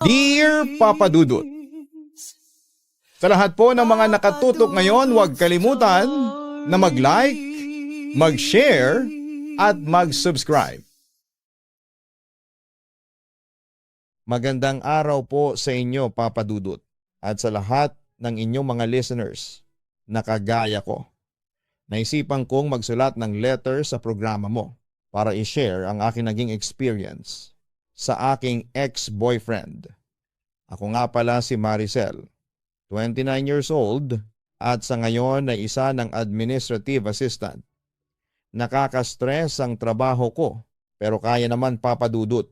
Dear Papa Dudut, sa lahat po ng mga nakatutok ngayon, huwag kalimutan na mag-like, mag-share, at mag-subscribe. Magandang araw po sa inyo, Papa Dudut, at sa lahat ng inyong mga listeners na kagaya ko. Naisipan kong magsulat ng letter sa programa mo para i-share ang aking naging experience sa aking ex-boyfriend. Ako nga pala si Maricel, 29 years old at sa ngayon ay isa ng administrative assistant. Nakaka-stress ang trabaho ko pero kaya naman, Papa Dudut.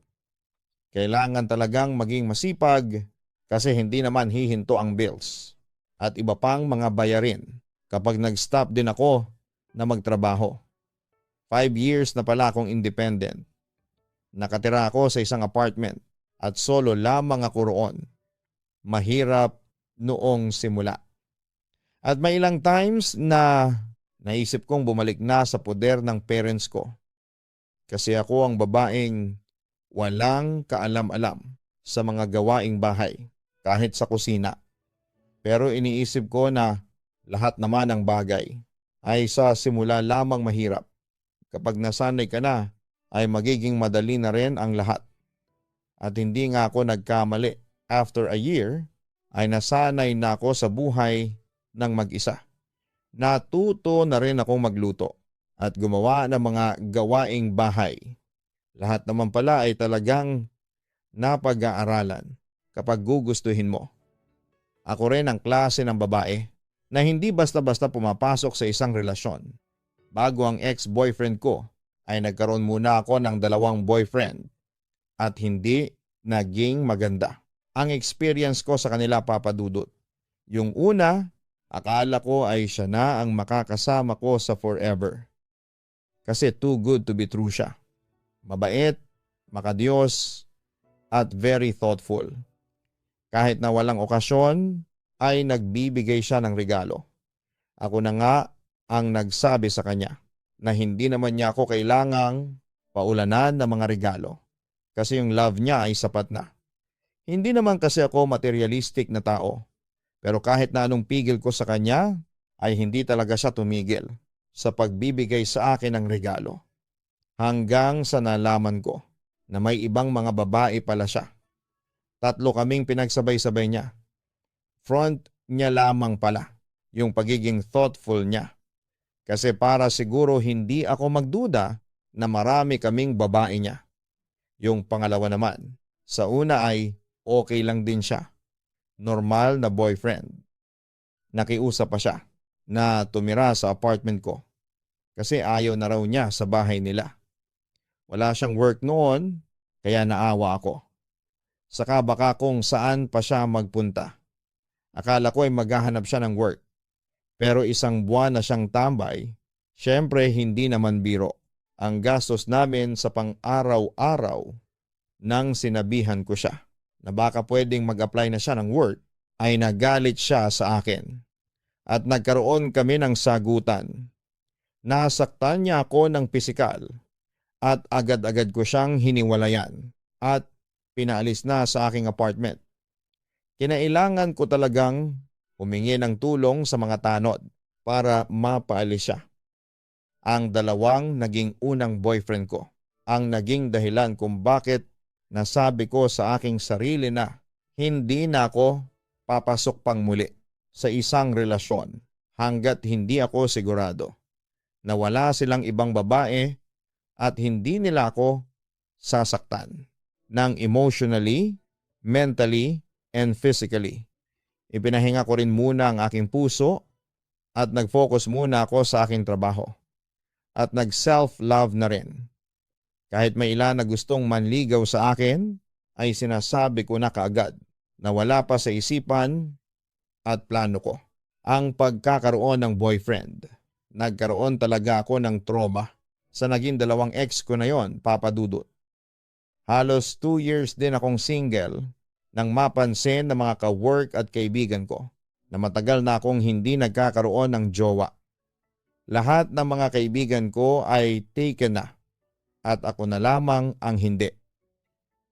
Kailangan talagang maging masipag kasi hindi naman hihinto ang bills at iba pang mga bayarin kapag nag-stop din ako na magtrabaho. 5 years na pala akong independent. Nakatira ako sa isang apartment at solo lamang ako roon. Mahirap noong simula. At may ilang times na naisip kong bumalik na sa poder ng parents ko. Kasi ako ang babaeng walang kaalam-alam sa mga gawaing bahay kahit sa kusina. Pero iniisip ko na lahat naman ng bagay ay sa simula lamang mahirap. Kapag nasanay ka na, ay magiging madali na rin ang lahat. At hindi nga ako nagkamali. After a year, ay nasanay na ako sa buhay ng mag-isa. Natuto na rin akong magluto at gumawa ng mga gawaing bahay. Lahat naman pala ay talagang napag-aaralan kapag gugustuhin mo. Ako rin ang klase ng babae na hindi basta-basta pumapasok sa isang relasyon. Bago ang ex-boyfriend ko, ay nagkaroon muna ako ng 2 boyfriend at hindi naging maganda ang experience ko sa kanila, Papa Dudut. Yung una, akala ko ay siya na ang makakasama ko sa forever. Kasi too good to be true siya. Mabait, makadiyos, at very thoughtful. Kahit na walang okasyon, ay nagbibigay siya ng regalo. Ako na nga ang nagsabi sa kanya na hindi naman niya ako kailangang paulanan ng mga regalo kasi yung love niya ay sapat na. Hindi naman kasi ako materialistic na tao, pero kahit na anong pigil ko sa kanya ay hindi talaga siya tumigil sa pagbibigay sa akin ng regalo. Hanggang sa nalaman ko na may ibang mga babae pala siya. 3 kaming pinagsabay-sabay niya. Front niya lamang pala yung pagiging thoughtful niya. Kasi para siguro hindi ako magduda na marami kaming babae niya. Yung pangalawa naman, sa una ay okay lang din siya. Normal na boyfriend. Nakiusap pa siya na tumira sa apartment ko kasi ayaw na raw niya sa bahay nila. Wala siyang work noon kaya naawa ako. Saka baka kung saan pa siya magpunta. Akala ko ay maghahanap siya ng work. Pero 1 buwan na siyang tambay, syempre hindi naman biro ang gastos namin sa pang-araw-araw nang sinabihan ko siya na baka pwedeng mag-apply na siya ng work ay nagalit siya sa akin at nagkaroon kami ng sagutan. Nasaktan niya ako ng pisikal at agad-agad ko siyang hiniwalayan at pinaalis na sa aking apartment. Kinailangan ko talagang humingi ng tulong sa mga tanod para mapaalis siya. Ang 2 naging unang boyfriend ko ang naging dahilan kung bakit nasabi ko sa aking sarili na hindi na ako papasok pang muli sa isang relasyon hanggat hindi ako sigurado na wala silang ibang babae at hindi nila ako sasaktan ng emotionally, mentally, and physically. Ipinahinga ko rin muna ang aking puso at nag-focus muna ako sa aking trabaho. At nag-self-love na rin. Kahit may ilan na gustong manligaw sa akin, ay sinasabi ko na kaagad na wala pa sa isipan at plano ko ang pagkakaroon ng boyfriend. Nagkaroon talaga ako ng trauma sa naging 2 ex ko na yon, Papa Dudut. Halos 2 years din akong single nang mapansin ng mga ka-work at kaibigan ko na matagal na akong hindi nagkakaroon ng jowa. Lahat ng mga kaibigan ko ay taken na at ako na lamang ang hindi.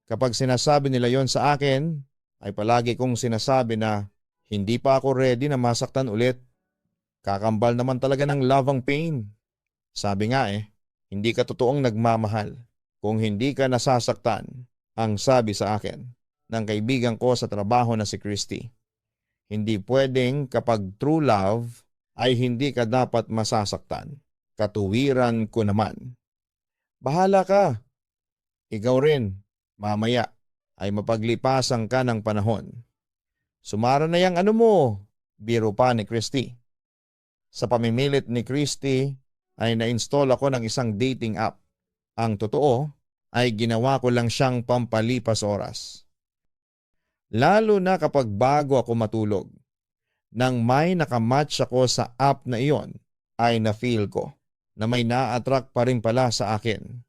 Kapag sinasabi nila yon sa akin, ay palagi kong sinasabi na hindi pa ako ready na masaktan ulit. Kakambal naman talaga ng love ang pain. Sabi nga hindi ka totoong nagmamahal kung hindi ka nasasaktan, ang sabi sa akin ng kaibigan ko sa trabaho na si Christy. Hindi pwedeng kapag true love ay hindi ka dapat masasaktan. Katuwiran ko naman. Bahala ka. Ikaw rin, mamaya ay mapaglipasan ka ng panahon. Sumara na yang ano mo, biro pa ni Christy. Sa pamimilit ni Christy ay na-install ako ng isang dating app. Ang totoo ay ginawa ko lang siyang pampalipas oras. Lalo na kapag bago ako matulog. Nang may nakamatch ako sa app na iyon, ay na-feel ko na may na-attract pa rin pala sa akin.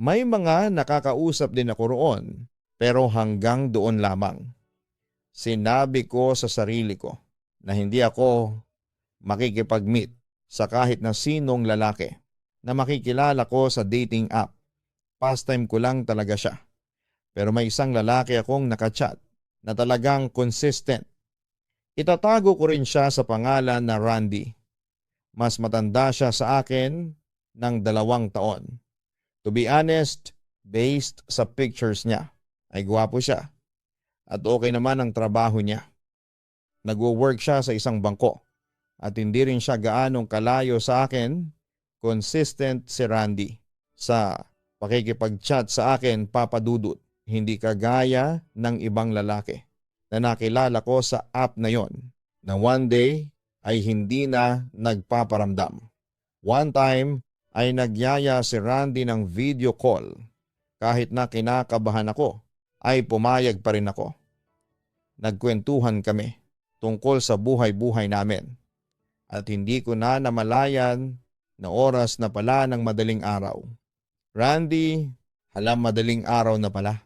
May mga nakakausap din ako roon, pero hanggang doon lamang. Sinabi ko sa sarili ko na hindi ako makikipag-meet sa kahit na sinong lalaki na makikilala ko sa dating app. Pastime ko lang talaga siya. Pero may isang lalaki akong nakachat na talagang consistent. Itatago ko rin siya sa pangalan na Randy. Mas matanda siya sa akin ng 2 taon. To be honest, based sa pictures niya, ay gwapo siya. At okay naman ang trabaho niya. Nagwo-work siya sa isang bangko. At hindi rin siya gaanong kalayo sa akin. Consistent si Randy sa pakikipag-chat sa akin, Papa Dudut. Hindi kagaya ng ibang lalaki na nakilala ko sa app na yon na one day ay hindi na nagpaparamdam. One time ay nagyaya si Randy ng video call. Kahit na kinakabahan ako, ay pumayag pa rin ako. Nagkwentuhan kami tungkol sa buhay-buhay namin. At hindi ko na namalayan na oras na pala ng madaling araw. Randy, alam madaling araw na pala.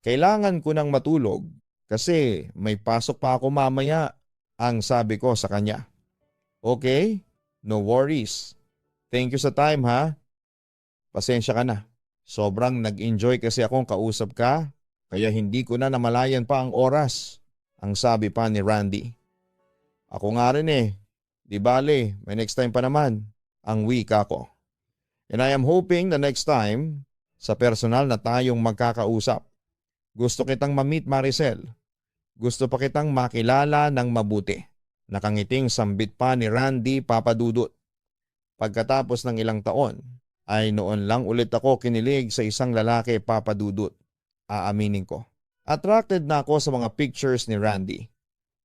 Kailangan ko nang matulog kasi may pasok pa ako mamaya, ang sabi ko sa kanya. Okay, no worries. Thank you sa time ha. Pasensya ka na. Sobrang nag-enjoy kasi akong kausap ka, kaya hindi ko na namalayan pa ang oras, ang sabi pa ni Randy. Ako nga rin di bale, may next time pa naman, ang wika ko. And I am hoping the next time, sa personal na tayong magkakausap. Gusto kitang ma-meet, Maricel. Gusto pa kitang makilala ng mabuti. Nakangiting sambit pa ni Randy, Papa Dudut. Pagkatapos ng ilang taon, ay noon lang ulit ako kinilig sa isang lalaki, Papa Dudut. Aaminin ko. Attracted na ako sa mga pictures ni Randy.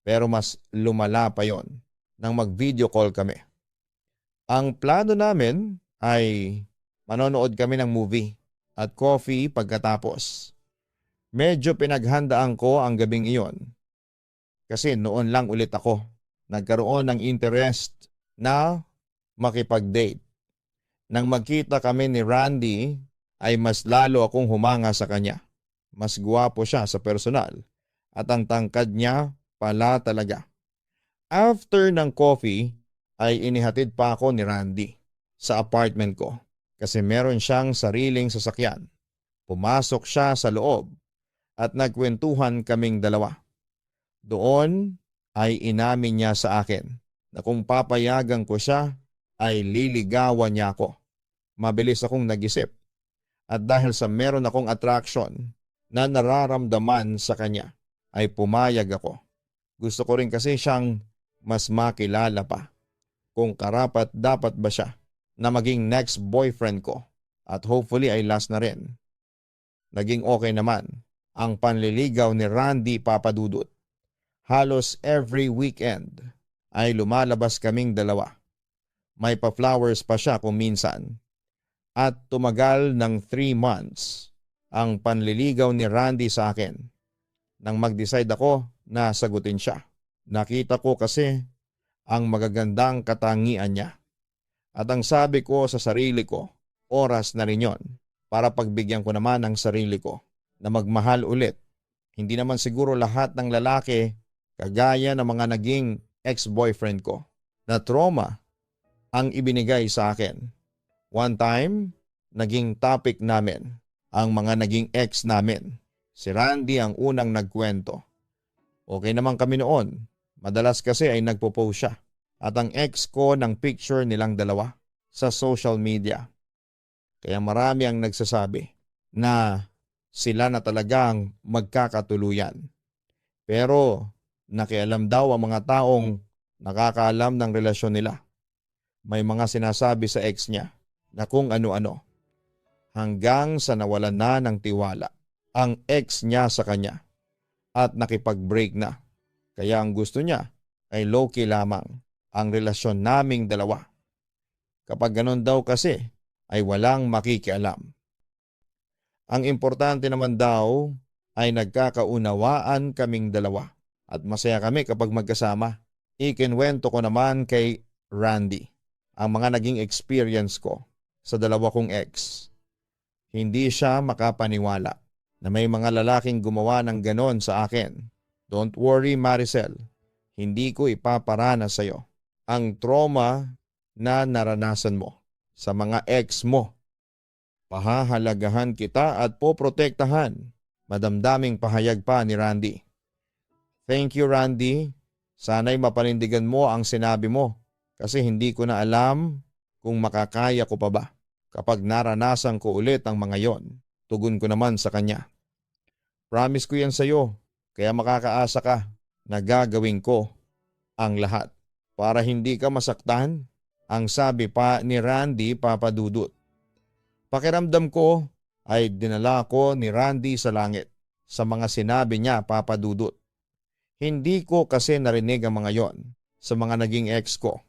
Pero mas lumala pa yon nang mag-video call kami. Ang plano namin ay manonood kami ng movie at coffee pagkatapos. Medyo pinaghandaan ko ang gabing iyon kasi noon lang ulit ako nagkaroon ng interest na makipag-date. Nang magkita kami ni Randy ay mas lalo akong humanga sa kanya. Mas guwapo siya sa personal at ang tangkad niya pala talaga. After ng coffee ay inihatid pa ako ni Randy sa apartment ko kasi meron siyang sariling sasakyan. Pumasok siya sa loob at nagkwentuhan kaming dalawa. Doon ay inamin niya sa akin na kung papayagan ko siya ay liligawan niya ako. Mabilis akong nag-isip at dahil sa meron akong attraction na nararamdaman sa kanya ay pumayag ako. Gusto ko rin kasi siyang mas makilala pa kung karapat dapat ba siya na maging next boyfriend ko at hopefully ay last na rin. Naging okay naman ang panliligaw ni Randy, Papa Dudut. Halos every weekend ay lumalabas kaming dalawa. May pa-flowers pa siya kung minsan. At tumagal ng 3 months ang panliligaw ni Randy sa akin. Nang mag-decide ako na sagutin siya. Nakita ko kasi ang magagandang katangian niya. At ang sabi ko sa sarili ko, oras na rin yon para pagbigyan ko naman ang sarili ko na magmahal ulit. Hindi naman siguro lahat ng lalaki kagaya ng mga naging ex-boyfriend ko na trauma ang ibinigay sa akin. One time, naging topic namin ang mga naging ex namin. Si Randy ang unang nagkwento. Okay naman kami noon. Madalas kasi ay nagpo-post siya. At ang ex ko ng picture nilang dalawa sa social media. Kaya marami ang nagsasabi na sila na talagang magkakatuluyan. Pero nakialam daw ang mga taong nakakaalam ng relasyon nila. May mga sinasabi sa ex niya na kung ano-ano. Hanggang sa nawalan na ng tiwala ang ex niya sa kanya at nakipag-break na. Kaya ang gusto niya ay low-key lamang ang relasyon naming dalawa. Kapag ganun daw kasi ay walang makikialam. Ang importante naman daw ay nagkakaunawaan kaming dalawa at masaya kami kapag magkasama. Ikinwento ko naman kay Randy ang mga naging experience ko sa dalawa kong ex. Hindi siya makapaniwala na may mga lalaking gumawa ng ganon sa akin. Don't worry Maricel, hindi ko ipaparana sa iyo ang trauma na naranasan mo sa mga ex mo. Pahahalagahan kita at poprotektahan. Madamdaming pahayag pa ni Randy. Thank you Randy. Sana'y mapanindigan mo ang sinabi mo kasi hindi ko na alam kung makakaya ko pa ba. Kapag naranasan ko ulit ang mga yon, tugon ko naman sa kanya. Promise ko yan sa iyo, kaya makakaasa ka na gagawin ko ang lahat para hindi ka masaktan. Ang sabi pa ni Randy Papadudut. Pakiramdam ko ay dinala ko ni Randy sa langit sa mga sinabi niya Papadudut. Hindi ko kasi narinig ang mga yon sa mga naging ex ko.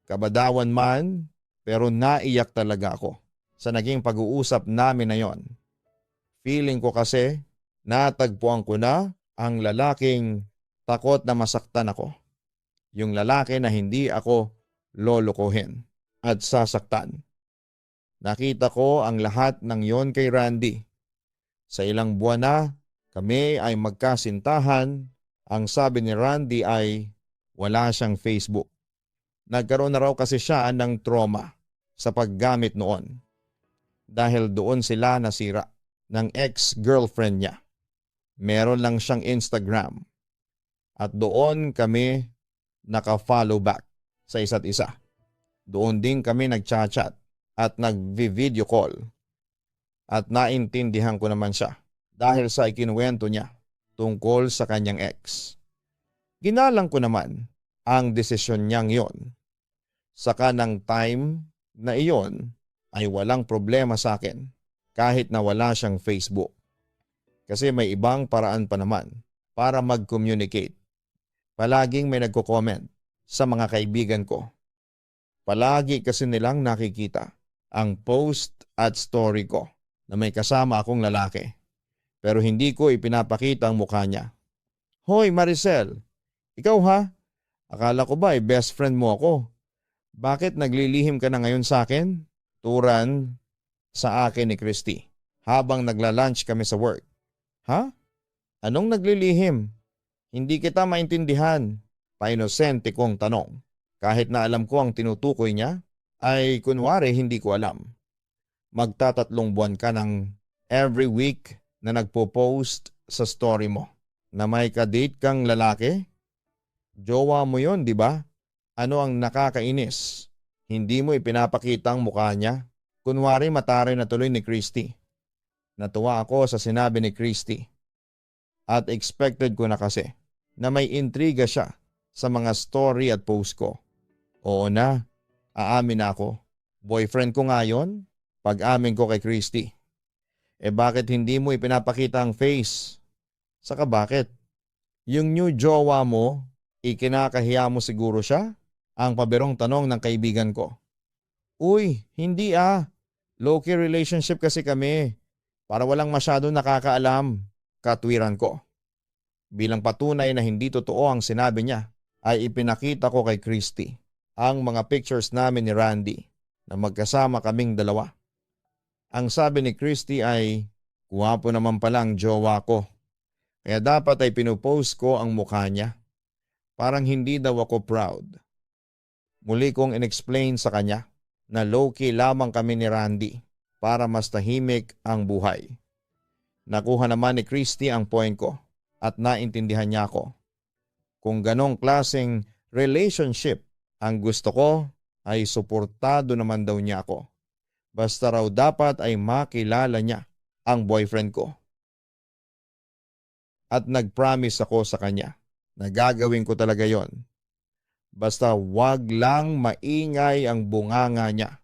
Kabadawan man, pero naiyak talaga ako sa naging pag-uusap namin na yon. Feeling ko kasi natagpuan ko na ang lalaking takot na masaktan ako. Yung lalaki na hindi ako lolokohin at sasaktan. Nakita ko ang lahat ng yon kay Randy. Sa ilang buwan na kami ay magkasintahan. Ang sabi ni Randy ay wala siyang Facebook. Nagkaroon na raw kasi siya ng trauma sa paggamit noon. Dahil doon sila nasira ng ex-girlfriend niya. Meron lang siyang Instagram. At doon kami naka-follow back sa isa't isa. Doon din kami nag-chat at nag-video call. At naintindihan ko naman siya dahil sa ikinuwento niya tungkol sa kanyang ex. Ginalang ko naman ang desisyon niyang yon. Saka ng time na iyon ay walang problema sa akin kahit na wala siyang Facebook. Kasi may ibang paraan pa naman para mag-communicate. Palaging may nagko-comment sa mga kaibigan ko. Palagi kasi nilang nakikita ang post at story ko na may kasama akong lalaki. Pero hindi ko ipinapakita ang mukha niya. Hoy Maricel, ikaw ha? Akala ko ba best friend mo ako? Bakit naglilihim ka na ngayon sa akin? Turan sa akin ni Christy habang nagla-lunch kami sa work. Ha? Anong naglilihim? Hindi kita maintindihan. Painosente kong tanong. Kahit na alam ko ang tinutukoy niya, ay kunwari hindi ko alam. Magtatatlong buwan ka ng every week na nagpo-post sa story mo na may ka-date kang lalaki? Jowa mo yon, di ba? Ano ang nakakainis? Hindi mo ipinapakita ang mukha niya. Kunwari mataray na tuloy ni Christy. Natuwa ako sa sinabi ni Christy. At expected ko na kasi na may intriga siya sa mga story at post ko. Oo na, aamin na ako. Boyfriend ko nga yun, pag-amin ko kay Christy. Bakit hindi mo ipinapakita ang face? Saka bakit? Yung new jowa mo, ikinakahiya mo siguro siya? Ang pabirong tanong ng kaibigan ko. Uy, hindi Low-key relationship kasi kami. Para walang masyado nakakaalam, katwiran ko. Bilang patunay na hindi totoo ang sinabi niya, ay ipinakita ko kay Christy ang mga pictures namin ni Randy na magkasama kaming dalawa. Ang sabi ni Christy ay, guwapo naman pala ang jowa ko. Kaya dapat ay pinupost ko ang mukha niya. Parang hindi daw ako proud. Muli kong inexplain sa kanya na low-key lamang kami ni Randy para mas tahimik ang buhay. Nakuha naman ni Christy ang point ko at naintindihan niya ako. Kung ganong klaseng relationship ang gusto ko, ay suportado naman daw niya ako. Basta raw dapat ay makilala niya ang boyfriend ko. At nag-promise ako sa kanya na gagawin ko talaga yon. Basta wag lang maingay ang bunganga niya.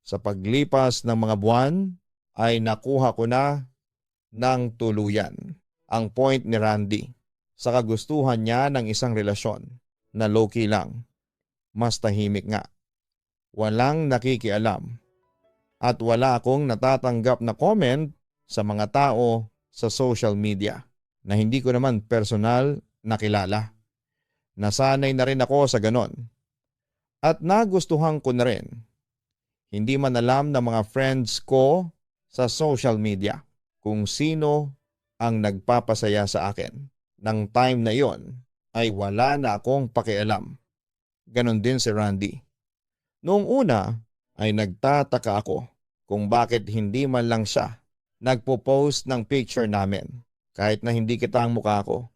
Sa paglipas ng mga buwan ay nakuha ko na ng tuluyan ang point ni Randy sa kagustuhan niya ng isang relasyon na low-key lang. Mas tahimik nga. Walang nakikialam. At wala akong natatanggap na comment sa mga tao sa social media na hindi ko naman personal nakilala. Nasanay na rin ako sa ganon. At nagustuhan ko na rin. Hindi man alam ng mga friends ko sa social media kung sino ang nagpapasaya sa akin. Nang time na yon ay wala na akong pakialam. Ganon din si Randy. Noong una ay nagtataka ako kung bakit hindi man lang siya nagpo-post ng picture namin kahit na hindi kita ang mukha ko.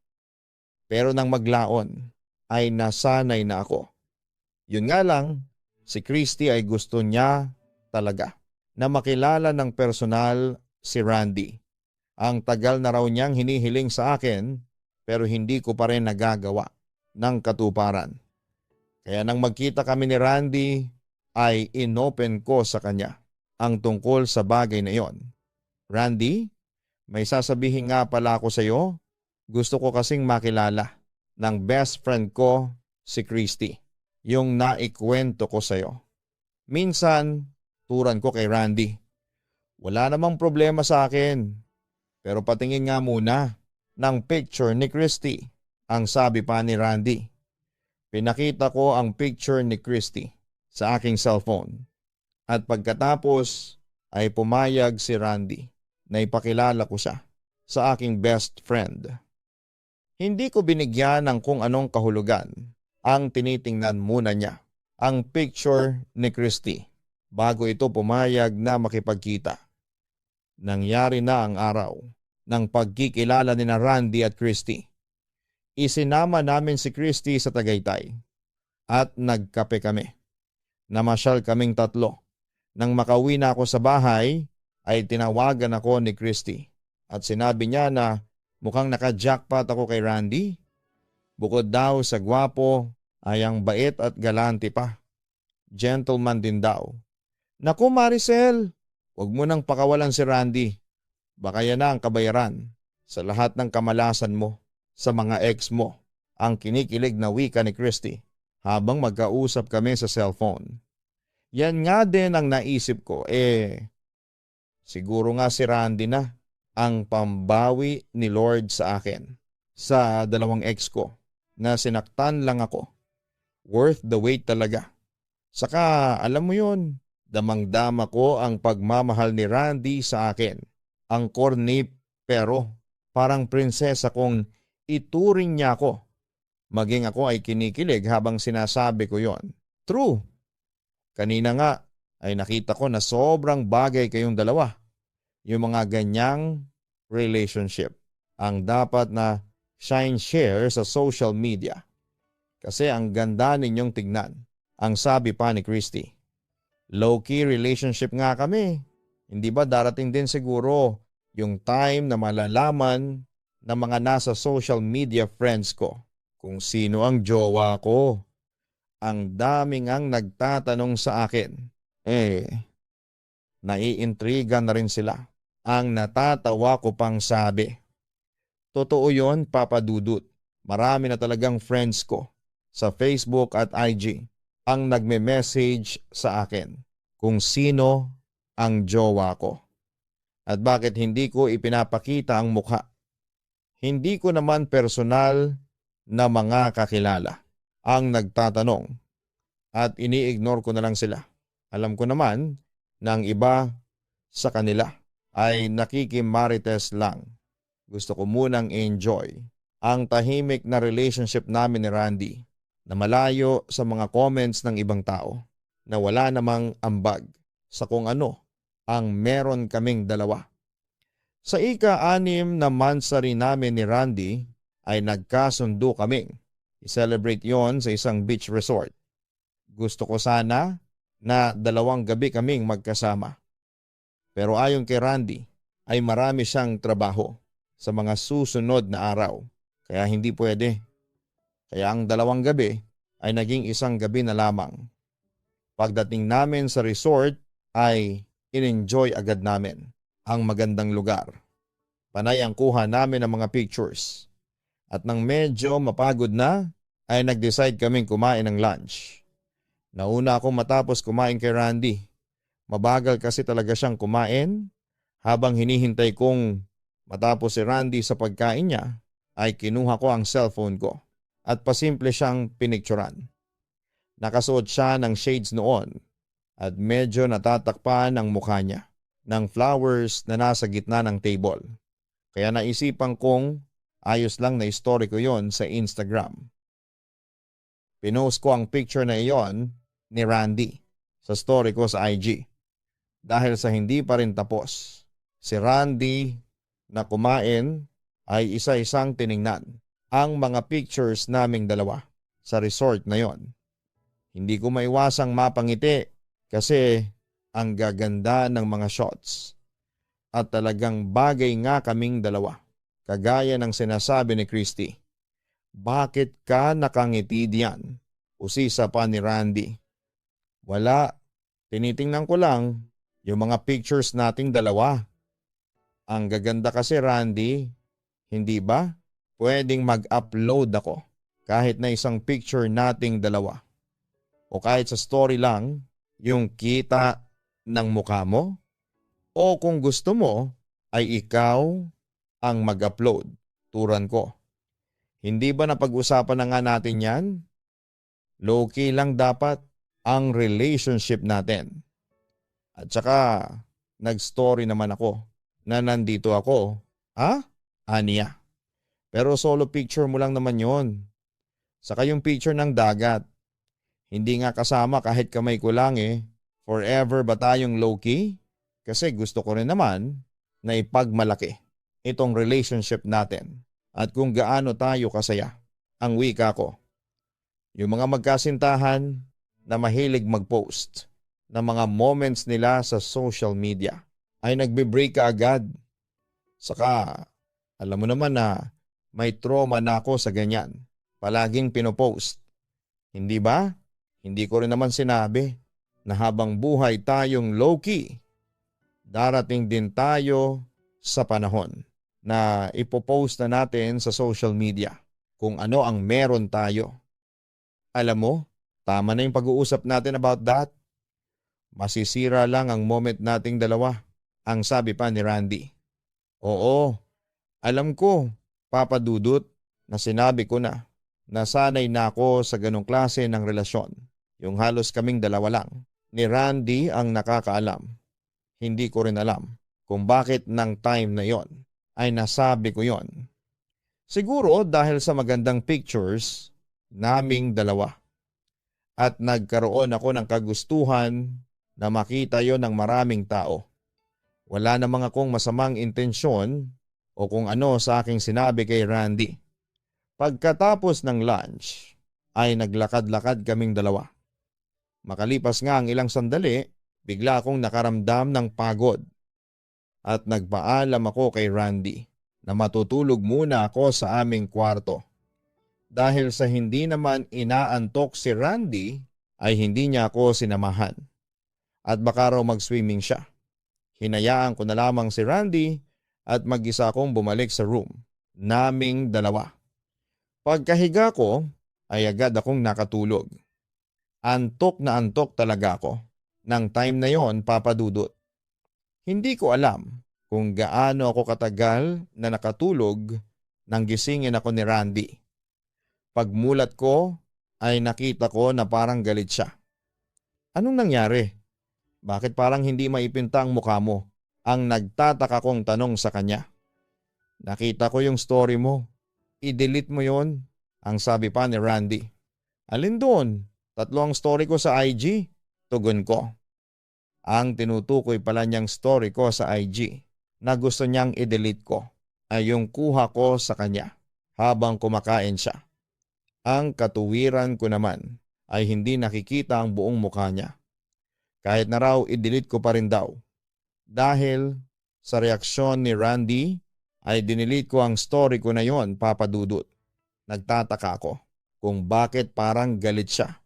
Pero nang maglaon ay nasanay na ako. Yun nga lang, si Christy ay gusto niya talaga na makilala ng personal si Randy. Ang tagal na raw niyang hinihiling sa akin pero hindi ko pa rin nagagawa ng katuparan. Kaya nang magkita kami ni Randy ay inopen ko sa kanya ang tungkol sa bagay na iyon. Randy, may sasabihin nga pala ako sa iyo. Gusto ko kasing makilala ng best friend ko si Christy. Yung naikwento ko sa iyo. Minsan, turan ko kay Randy. Wala namang problema sa akin. Pero patingin nga muna ng picture ni Christy, ang sabi pa ni Randy. Pinakita ko ang picture ni Christy sa aking cellphone. At pagkatapos ay pumayag si Randy na ipakilala ko siya sa aking best friend. Hindi ko binigyan ng kung anong kahulugan. Ang tinitingnan muna niya ang picture ni Christy bago ito pumayag na makipagkita. Nangyari na ang araw ng pagkikilala ni Randy at Christy. Isinama namin si Christy sa Tagaytay at nagkape kami. Namasyal kaming tatlo. Nang makauwi na ako sa bahay ay tinawagan ako ni Christy at sinabi niya na mukhang naka-jackpot ako kay Randy. Bukod daw sa gwapo ay ang bait at galante pa. Gentleman din daw. Naku Maricel, huwag mo nang pakawalan si Randy. Baka yan na ang kabayaran sa lahat ng kamalasan mo sa mga ex mo. Ang kinikilig na wika ni Christy habang magkausap kami sa cellphone. Yan nga din ang naisip ko, siguro nga si Randy na ang pambawi ni Lord sa akin sa dalawang ex ko na sinaktan lang ako. Worth the wait talaga. Saka alam mo yun, damang-dama ko ang pagmamahal ni Randy sa akin. Ang corny pero parang prinsesa kong ituring niya ako. Maging ako ay kinikilig habang sinasabi ko yon. True. Kanina nga ay nakita ko na sobrang bagay kayong dalawa. Yung mga ganyang relationship ang dapat na share sa social media. Kasi ang ganda ninyong tignan. Ang sabi pa ni Christy. Low-key relationship nga kami. Hindi ba darating din siguro yung time na malalaman ng mga nasa social media friends ko kung sino ang jowa ko. Ang daming ang nagtatanong sa akin. Naiintriga na rin sila. Ang natatawa ko pang sabi. Totoo yon, Papa Dudut. Marami na talagang friends ko sa Facebook at IG ang nagme-message sa akin kung sino ang jowa ko. At bakit hindi ko ipinapakita ang mukha. Hindi ko naman personal na mga kakilala ang nagtatanong at ini-ignore ko na lang sila. Alam ko naman na ang iba sa kanila ay nakikimarites lang. Gusto ko munang enjoy ang tahimik na relationship namin ni Randy na malayo sa mga comments ng ibang tao na wala namang ambag sa kung ano ang meron kaming dalawa. Sa ika-6 na monthsary namin ni Randy ay nagkasundo kaming i-celebrate yon sa isang beach resort. Gusto ko sana na 2 gabi kaming magkasama. Pero ayon kay Randy ay marami siyang trabaho sa mga susunod na araw kaya hindi pwede. Kaya ang 2 gabi ay naging 1 gabi na lamang. Pagdating namin sa resort ay in-enjoy agad namin ang magandang lugar. Panay ang kuha namin ng mga pictures. At nang medyo mapagod na ay nag-decide kaming kumain ng lunch. Nauna akong matapos kumain kay Randy. Mabagal kasi talaga siyang kumain. Habang hinihintay kong matapos si Randy sa pagkain niya ay kinuha ko ang cellphone ko at pasimple siyang pinicturan. Nakasuot siya ng shades noon at medyo natatakpan ang mukha niya ng flowers na nasa gitna ng table. Kaya naisipan kong ayos lang na story ko yon sa Instagram. Pinost ko ang picture na iyon ni Randy sa story ko sa IG. Dahil sa hindi pa rin tapos, si Randy na kumain ay isa-isang tiningnan ang mga pictures naming dalawa sa resort na yon. Hindi ko maiwasang mapangiti kasi ang gaganda ng mga shots. At talagang bagay nga kaming dalawa. Kagaya ng sinasabi ni Christy. Bakit ka nakangiti diyan? Usisa pa ni Randy. Wala. Tinitingnan ko lang yung mga pictures nating dalawa. Ang gaganda kasi Randy. Hindi ba? Pwedeng mag-upload ako kahit na isang picture nating dalawa. O kahit sa story lang yung kita ng mukha mo. O kung gusto mo ay ikaw ang mag-upload, turan ko. Hindi ba napag-usapan na nga natin yan? Low-key lang dapat ang relationship natin. At saka nag-story naman ako na nandito ako. Ha? Aniya. Pero solo picture mo lang naman yon. Saka yung picture ng dagat. Hindi nga kasama kahit kamay ko lang eh. Forever ba tayong low-key? Kasi gusto ko rin naman na ipagmalaki itong relationship natin at kung gaano tayo kasaya. Ang wika ko. Yung mga magkasintahan na mahilig mag-post ng mga moments nila sa social media ay nagbe-break ka agad. Saka alam mo naman na may trauma na ako sa ganyan. Palaging pinopost. Hindi ba? Hindi ko rin naman sinabi na habang buhay tayong low-key, darating din tayo sa panahon na ipopost na natin sa social media kung ano ang meron tayo. Alam mo, tama na yung pag-uusap natin about that. Masisira lang ang moment nating dalawa, ang sabi pa ni Randy. Oo, alam ko, Papa Dudut, na sinabi ko na sanay na ako sa ganong klase ng relasyon. Yung halos kaming dalawa lang. Ni Randy ang nakakaalam. Hindi ko rin alam kung bakit ng time na yon ay nasabi ko yon. Siguro dahil sa magandang pictures naming dalawa. At nagkaroon ako ng kagustuhan na makita yon ng maraming tao. Wala namang akong masamang intensyon o kung ano sa aking sinabi kay Randy. Pagkatapos ng lunch ay naglakad-lakad kaming dalawa. Makalipas nga ang ilang sandali, bigla akong nakaramdam ng pagod at nagpaalam ako kay Randy na matutulog muna ako sa aming kwarto. Dahil sa hindi naman inaantok si Randy ay hindi niya ako sinamahan at baka raw mag-swimming siya. Hinayaan ko na lamang si Randy at mag-isa akong bumalik sa room naming dalawa. Pagkahiga ko ay agad akong nakatulog. Antok na antok talaga ako. Nang time na yon, Papa Dudut. Hindi ko alam kung gaano ako katagal na nakatulog nang gisingin ako ni Randy. Pagmulat ko ay nakita ko na parang galit siya. Anong nangyari? Bakit parang hindi maipinta ang mukha mo? Ang nagtataka kong tanong sa kanya. Nakita ko yung story mo. I-delete mo yon, ang sabi pa ni Randy. Alin doon? 3 ang story ko sa IG. Tugon ko. Ang tinutukoy pala niyang story ko sa IG na gusto niyang i-delete ko ay yung kuha ko sa kanya habang kumakain siya. Ang katuwiran ko naman ay hindi nakikita ang buong mukha niya. Kahit na raw i-delete ko pa rin daw. Dahil sa reaksyon ni Randy ay dinilit ko ang story ko na yon, Papa Dudut. Nagtataka ako kung bakit parang galit siya.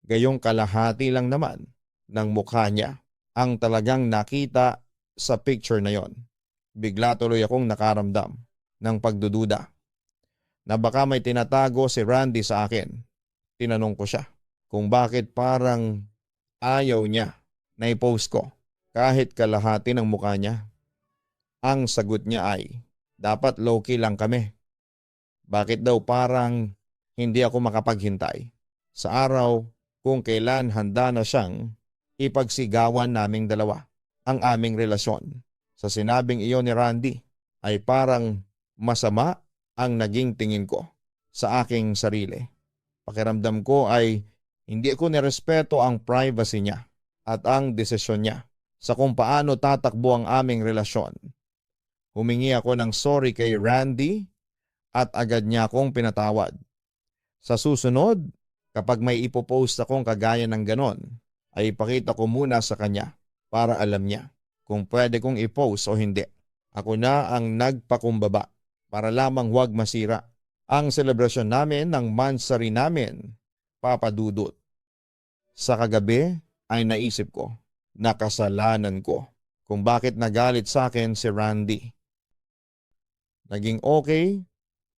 Gayong kalahati lang naman ng mukha niya ang talagang nakita sa picture na yon. Bigla tuloy akong nakaramdam ng pagdududa na baka may tinatago si Randy sa akin. Tinanong ko siya kung bakit parang ayaw niya na i-post ko kahit kalahati ng mukha niya. Ang sagot niya ay, dapat low-key lang kami. Bakit daw parang hindi ako makapaghintay sa araw kung kailan handa na siyang ipagsigawan naming dalawa ang aming relasyon. Sa sinabing iyon ni Randy ay parang masama ang naging tingin ko sa aking sarili. Pakiramdam ko ay hindi ko nirespeto ang privacy niya at ang desisyon niya sa kung paano tatakbo ang aming relasyon. Humingi ako ng sorry kay Randy at agad niya akong pinatawad. Sa susunod, kapag may ipopost akong kagaya ng ganon, ay ipakita ko muna sa kanya para alam niya kung pwede kong i-post o hindi. Ako na ang nagpakumbaba para lamang huwag masira ang selebrasyon namin ng mansari namin, Papa Dudut. Sa kagabi ay naisip ko na kasalanan ko kung bakit nagalit sa akin si Randy. Naging okay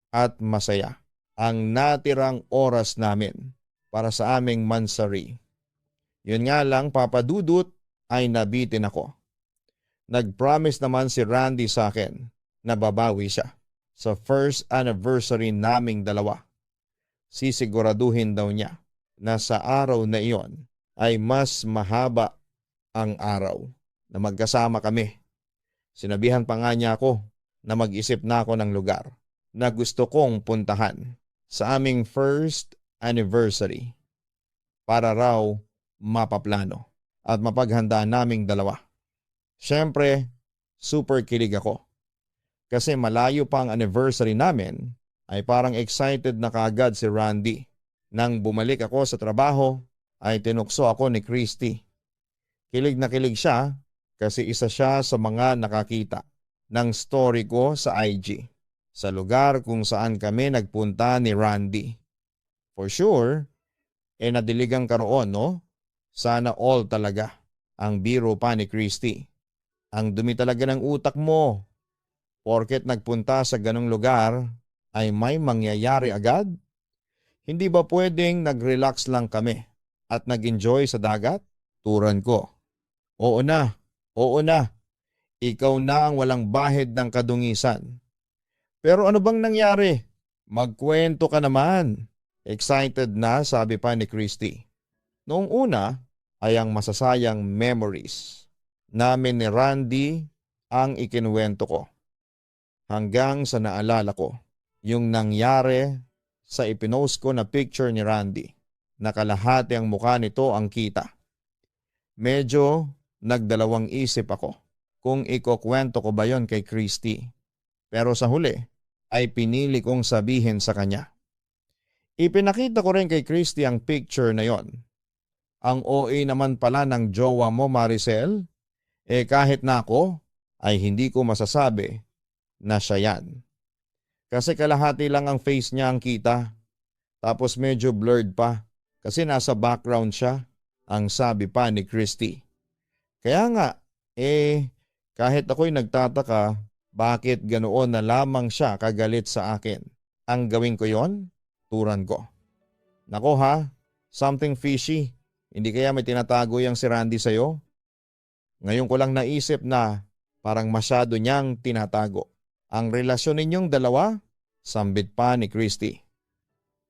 at masaya ang natirang oras namin para sa aming mansari. Yun nga lang, Papa Dudut, ay nabitin ako. Nag-promise naman si Randy sa akin na babawi siya sa first anniversary naming dalawa. Sisiguraduhin daw niya na sa araw na iyon ay mas mahaba ang araw na magkasama kami. Sinabihan pa nga niya ako na mag-isip na ako ng lugar na gusto kong puntahan sa aming first anniversary para raw mapaplano at mapaghanda naming dalawa. Siyempre, super kilig ako. Kasi malayo pa ang anniversary namin ay parang excited na kaagad si Randy. Nang bumalik ako sa trabaho ay tinukso ako ni Christy. Kilig na kilig siya kasi isa siya sa mga nakakita ng story ko sa IG sa lugar kung saan kami nagpunta ni Randy. For sure, nadiligang karoon, no? Sana all talaga ang biro pa ni Christy. Ang dumi talaga ng utak mo. Porket nagpunta sa ganong lugar ay may mangyayari agad? Hindi ba pwedeng nag-relax lang kami at nag-enjoy sa dagat? Turan ko. Oo na, oo na. Ikaw na ang walang bahid ng kadungisan. Pero ano bang nangyari? Magkwento ka naman. Excited na, sabi pa ni Christy. Noong una ay ang masasayang memories namin ni Randy ang ikinuwento ko. Hanggang sa naalala ko yung nangyari sa ipinost ko na picture ni Randy. Nakalahati ang mukha nito ang kita. Medyo nagdalawang isip ako kung ikukwento ko ba yon kay Christy. Pero sa huli ay pinili kong sabihin sa kanya. Ipinakita ko rin kay Christy ang picture na yon. Ang OA naman pala ng jowa mo, Maricel. Kahit na ako ay hindi ko masasabi na siya yan. Kasi kalahati lang ang face niya ang kita. Tapos medyo blurred pa kasi nasa background siya, ang sabi pa ni Christy. Kaya nga, kahit ako'y nagtataka, bakit ganoon na lamang siya kagalit sa akin? Ang gawin ko yon? Turan ko. Nako ha, something fishy. Hindi kaya may tinatago yung si Randy sa'yo? Ngayon ko lang naisip na parang masyado niyang tinatago. Ang relasyon ninyong dalawa, sambit pa ni Christy.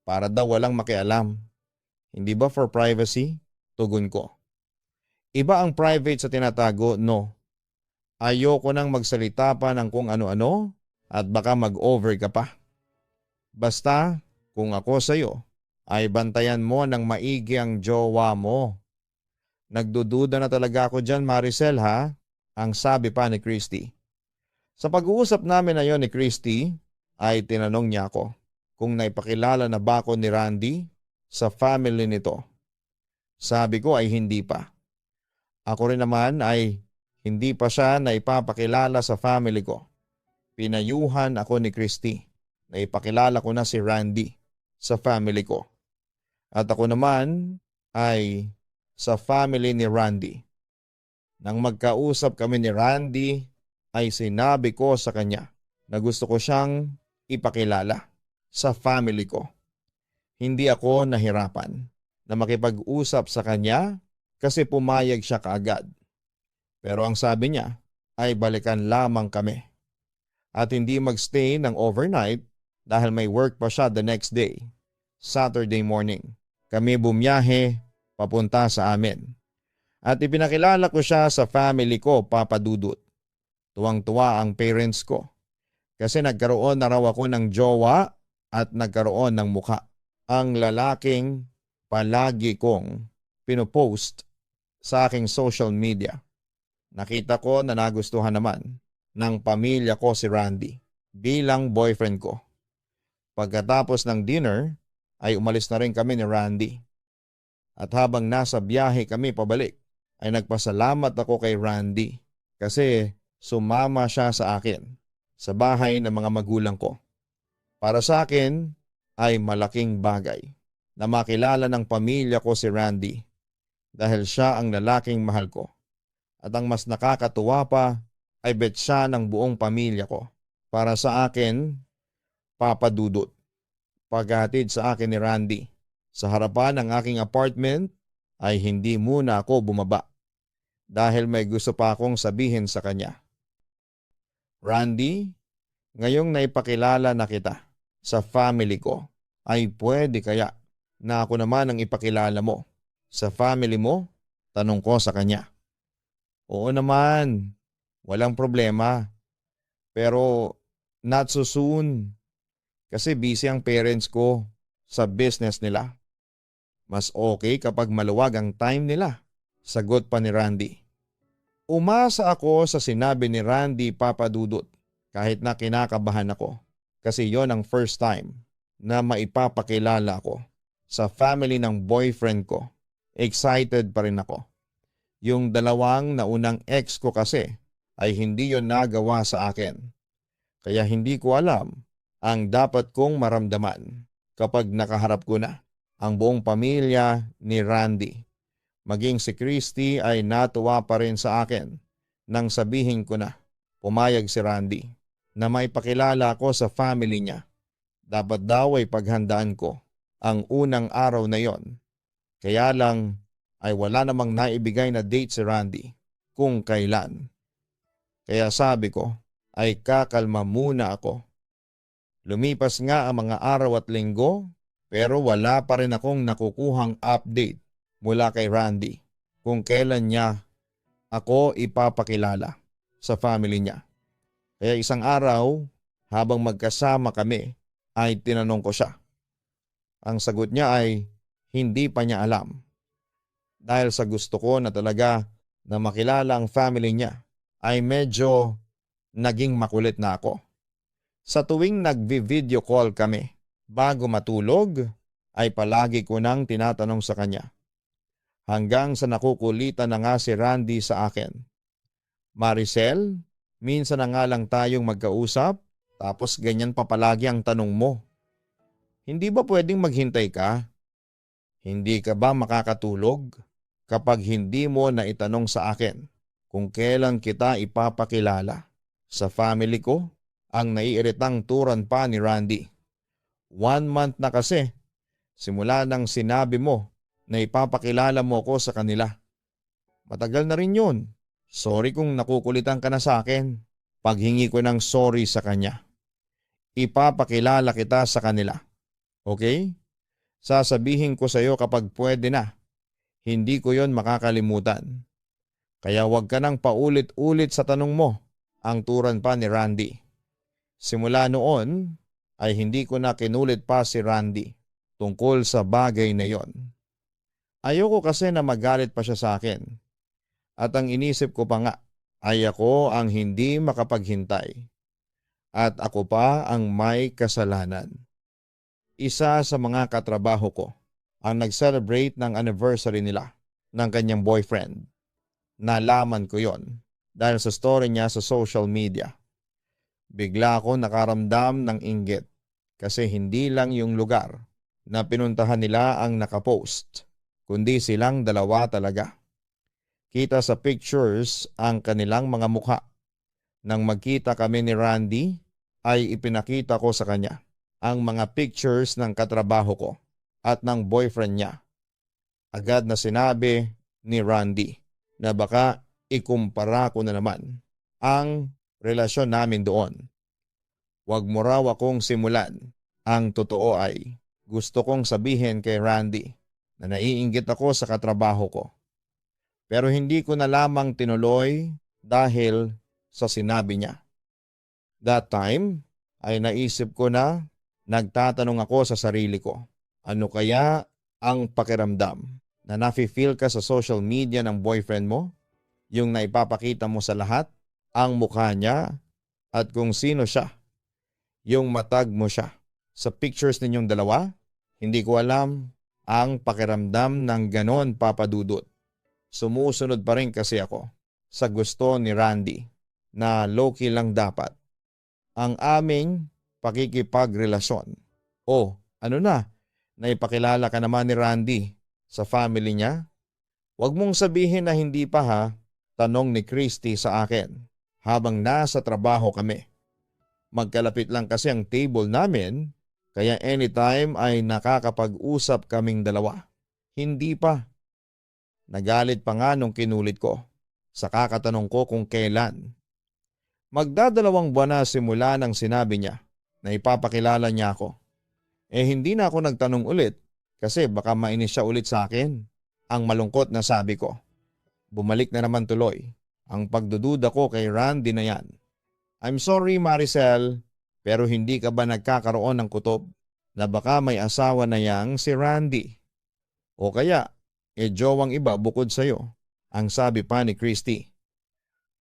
Para daw walang makialam. Hindi ba for privacy? Tugon ko. Iba ang private sa tinatago, no. Ayoko nang magsalita pa ng kung ano-ano at baka mag-over ka pa. Basta kung ako sa'yo ay bantayan mo ng maigi ang jowa mo. Nagdududa na talaga ako dyan, Maricel, ha? Ang sabi pa ni Christy. Sa pag-uusap namin na yon ni Christy, ay tinanong niya ako kung naipakilala na ba ako ni Randy sa family nito. Sabi ko ay hindi pa. Ako rin naman ay hindi pa siya naipapakilala sa family ko. Pinayuhan ako ni Christy na ipakilala ko na si Randy sa family ko. At ako naman ay sa family ni Randy. Nang magkausap kami ni Randy, ay sinabi ko sa kanya na gusto ko siyang ipakilala sa family ko. Hindi ako nahirapan na makipag-usap sa kanya kasi pumayag siya kaagad. Pero ang sabi niya ay balikan lamang kami at hindi magstay ng overnight dahil may work pa siya the next day, Saturday morning. Kami bumiyahe papunta sa amin. At ipinakilala ko siya sa family ko, Papa Dudut. Tuwang-tuwa ang parents ko kasi nagkaroon na raw ako ng jowa at nagkaroon ng muka. Ang lalaking palagi kong pinopost sa aking social media. Nakita ko na nagustuhan naman ng pamilya ko si Randy bilang boyfriend ko. Pagkatapos ng dinner ay umalis na rin kami ni Randy. At habang nasa biyahe kami pabalik ay nagpasalamat ako kay Randy kasi sumama siya sa akin sa bahay ng mga magulang ko. Para sa akin ay malaking bagay na makilala ng pamilya ko si Randy dahil siya ang lalaking mahal ko. At ang mas nakakatuwa pa ay bet siya ng buong pamilya ko. Para sa akin, Papa Dudut. Paghatid sa akin ni Randy sa harapan ng aking apartment ay hindi muna ako bumaba dahil may gusto pa akong sabihin sa kanya. Randy, ngayong naipakilala na kita sa family ko, ay pwede kaya na ako naman ang ipakilala mo sa family mo? Tanong ko sa kanya. Oo naman, walang problema. Pero not so soon kasi busy ang parents ko sa business nila. Mas okay kapag maluwag ang time nila, sagot pa ni Randy. Umasa ako sa sinabi ni Randy, Papa Dudut, kahit na kinakabahan ako kasi yon ang first time na maipapakilala ako sa family ng boyfriend ko. Excited pa rin ako. Yung dalawang naunang ex ko kasi ay hindi yon nagawa sa akin. Kaya hindi ko alam ang dapat kong maramdaman kapag nakaharap ko na ang buong pamilya ni Randy. Maging si Christy ay natuwa pa rin sa akin nang sabihin ko na pumayag si Randy na maipakilala ako sa family niya. Dapat daw ay paghandaan ko ang unang araw na yon. Kaya lang ay wala namang naibigay na date si Randy kung kailan. Kaya sabi ko ay kakalma muna ako. Lumipas nga ang mga araw at linggo pero wala pa rin akong nakukuhang update mula kay Randy kung kailan niya ako ipapakilala sa family niya. Kaya isang araw habang magkasama kami ay tinanong ko siya. Ang sagot niya ay hindi pa niya alam. Dahil sa gusto ko na talaga na makilala ang family niya ay medyo naging makulit na ako. Sa tuwing nagvi-video call kami bago matulog ay palagi ko nang tinatanong sa kanya. Hanggang sa nakukulitan na nga si Randy sa akin. Maricel, minsan na nga lang tayong magkausap tapos ganyan pa palagi ang tanong mo. Hindi ba pwedeng maghintay ka? Hindi ka ba makakatulog kapag hindi mo na itanong sa akin kung kailan kita ipapakilala sa family ko? Ang naiiritang turan pa ni Randy. 1 month na kasi simula nang sinabi mo na ipapakilala mo ko sa kanila. Matagal na rin yun. Sorry kung nakukulitan ka na sa akin. Paghingi ko ng sorry sa kanya. Ipapakilala kita sa kanila. Okay? Sasabihin ko sa iyo kapag pwede na. Hindi ko yon makakalimutan. Kaya huwag ka nang paulit-ulit sa tanong mo, ang turan pa ni Randy. Simula noon ay hindi ko na kinulit pa si Randy tungkol sa bagay na yon. Ayoko kasi na magalit pa siya sa akin. At ang inisip ko pa nga ay ako ang hindi makapaghintay at ako pa ang may kasalanan. Isa sa mga katrabaho ko ang nag-celebrate ng anniversary nila ng kanyang boyfriend. Nalaman ko yon dahil sa story niya sa social media. Bigla ako nakaramdam ng inggit kasi hindi lang yung lugar na pinuntahan nila ang nakapost, kundi silang dalawa talaga. Kita sa pictures ang kanilang mga mukha. Nang magkita kami ni Randy, ay ipinakita ko sa kanya ang mga pictures ng katrabaho ko at ng boyfriend niya. Agad na sinabi ni Randy na baka ikumpara ko na naman ang relasyon namin doon. Huwag mo raw akong simulan. Ang totoo ay gusto kong sabihin kay Randy na naiinggit ako sa katrabaho ko. Pero hindi ko na lamang tinuloy dahil sa sinabi niya. That time ay naisip ko na nagtatanong ako sa sarili ko. Ano kaya ang pakiramdam na nafe-feel ka sa social media ng boyfriend mo? Yung naipapakita mo sa lahat, ang mukha niya at kung sino siya. Yung matag mo siya. Sa pictures ninyong dalawa, hindi ko alam ang pakiramdam ng ganon, Papa Dudut. Sumusunod pa rin kasi ako sa gusto ni Randy na low-key lang dapat ang aming pakikipagrelasyon. O ano na, naipakilala ka naman ni Randy sa family niya? Huwag mong sabihin na hindi pa ha, tanong ni Christy sa akin habang nasa trabaho kami. Magkalapit lang kasi ang table namin kaya anytime ay nakakapag-usap kaming dalawa. Hindi pa. Nagalit pa nga nung kinulit ko sa kakatanong ko kung kailan. Magdadalawang buwan na simula nang sinabi niya na ipapakilala niya ako. Hindi na ako nagtanong ulit kasi baka mainis siya ulit sa akin. Ang malungkot na sabi ko. Bumalik na naman tuloy ang pagdududa ko kay Randy na yan. I'm sorry Maricel, pero hindi ka ba nagkakaroon ng kutob na baka may asawa na yang si Randy? O kaya, jowang iba bukod sa'yo, ang sabi pa ni Christy.